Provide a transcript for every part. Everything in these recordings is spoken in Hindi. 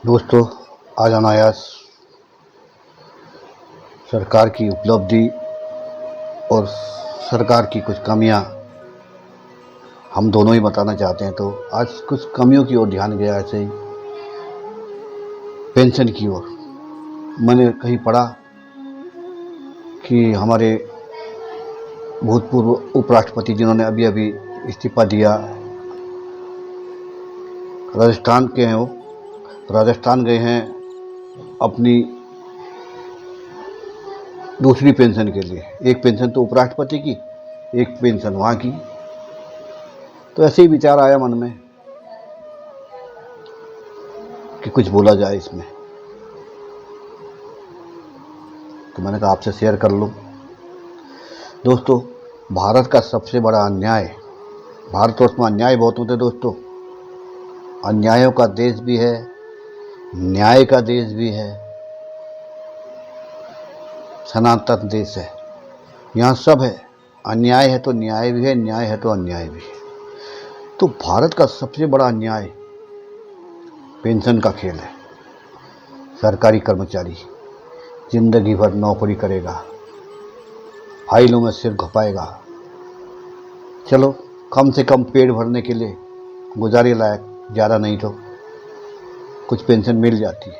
दोस्तों, आज अनायास सरकार की उपलब्धि और सरकार की कुछ कमियां हम दोनों ही बताना चाहते हैं। तो आज कुछ कमियों की ओर ध्यान गया, ऐसे ही पेंशन की ओर। मैंने कहीं पढ़ा कि हमारे भूतपूर्व उपराष्ट्रपति जिन्होंने अभी अभी इस्तीफा दिया, राजस्थान के हैं, वो राजस्थान गए हैं अपनी दूसरी पेंशन के लिए। एक पेंशन तो उपराष्ट्रपति की, एक पेंशन वहाँ की। तो ऐसे ही विचार आया मन में कि कुछ बोला जाए इसमें, तो मैंने कहा आपसे शेयर कर लूँ। दोस्तों, भारत का सबसे बड़ा अन्याय, भारतवर्ष में अन्याय बहुत होते दोस्तों। अन्यायों का देश भी है, न्याय का देश भी है, सनातन देश है। यहाँ सब है। अन्याय है तो न्याय भी है, न्याय है तो अन्याय भी है। तो भारत का सबसे बड़ा अन्याय पेंशन का खेल है। सरकारी कर्मचारी जिंदगी भर नौकरी करेगा, फाइलों में सिर घुपाएगा, चलो कम से कम पेट भरने के लिए गुजारे लायक, ज़्यादा नहीं तो कुछ पेंशन मिल जाती है।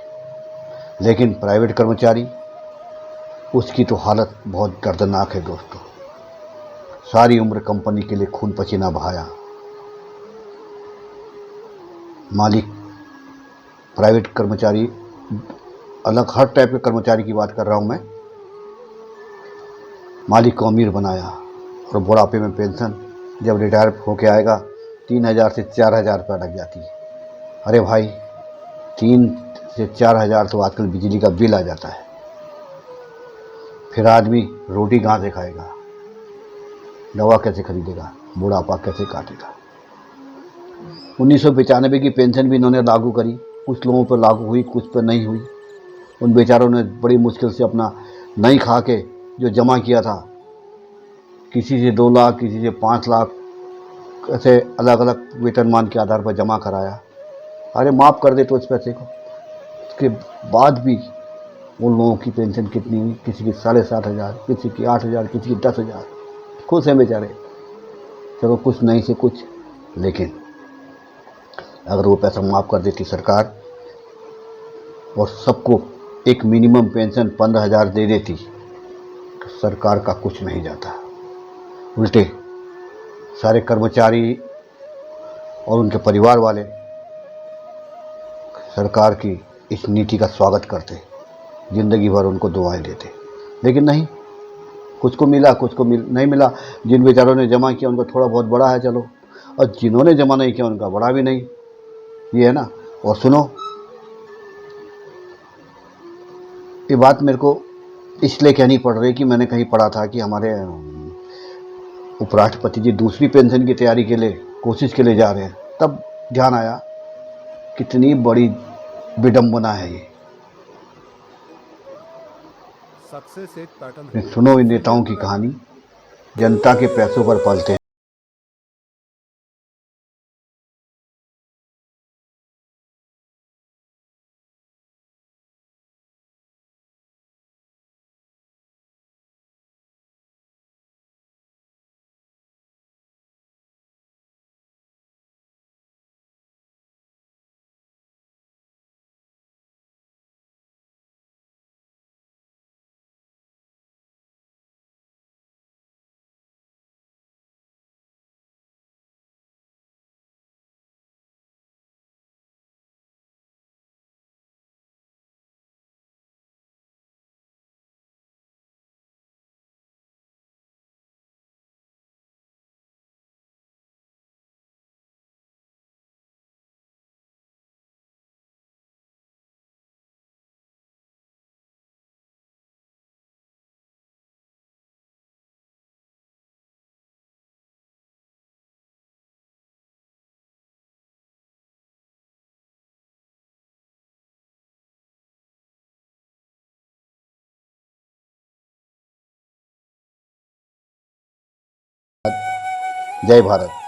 लेकिन प्राइवेट कर्मचारी, उसकी तो हालत बहुत दर्दनाक है दोस्तों। सारी उम्र कंपनी के लिए खून पसीना बहाया, मालिक, प्राइवेट कर्मचारी अलग, हर टाइप के कर्मचारी की बात कर रहा हूँ मैं, मालिक को अमीर बनाया और बुढ़ापे में पेंशन जब रिटायर होके आएगा 3,000 से 4,000 रुपये लग जाती है। अरे भाई, 3 से 4,000 तो आजकल बिजली का बिल आ जाता है। फिर आदमी रोटी कहाँ से खाएगा, दवा कैसे खरीदेगा, बुढ़ापा कैसे काटेगा। 1995 की पेंशन भी इन्होंने लागू करी, कुछ लोगों पर लागू हुई, कुछ पर नहीं हुई। उन बेचारों ने बड़ी मुश्किल से अपना नहीं खा के जो जमा किया था, किसी से 2 लाख, किसी से 5 लाख, ऐसे अलग अलग वेतनमान के आधार पर जमा कराया। अरे माफ़ कर दे तो उस पैसे को। उसके बाद भी उन लोगों की पेंशन कितनी हुई, किसी की 7,500, किसी की 8,000, किसी की 10,000। खुश हैं बेचारे, चलो कुछ नहीं से कुछ। लेकिन अगर वो पैसा माफ़ कर देती सरकार और सबको एक मिनिमम पेंशन 15,000 दे देती, तो सरकार का कुछ नहीं जाता। उल्टे सारे कर्मचारी और उनके परिवार वाले सरकार की इस नीति का स्वागत करते, ज़िंदगी भर उनको दुआएं देते। लेकिन नहीं, कुछ को मिला, कुछ को नहीं मिला। जिन बेचारों ने जमा किया उनको थोड़ा बहुत बड़ा है, चलो, और जिन्होंने जमा नहीं किया उनका बड़ा भी नहीं, ये है ना। और सुनो, ये बात मेरे को इसलिए कहनी पड़ रही कि मैंने कहीं पढ़ा था कि हमारे उपराष्ट्रपति जी दूसरी पेंशन की तैयारी के लिए, कोशिश के लिए जा रहे हैं। तब ध्यान आया कितनी बड़ी विडंबना है ये। सक्सेस एक पैटर्न है, सुनो इन फेलियर नेताओं भी की पैटर्न कहानी, है। जनता के पैसों पर पलते हैं। जय भारत।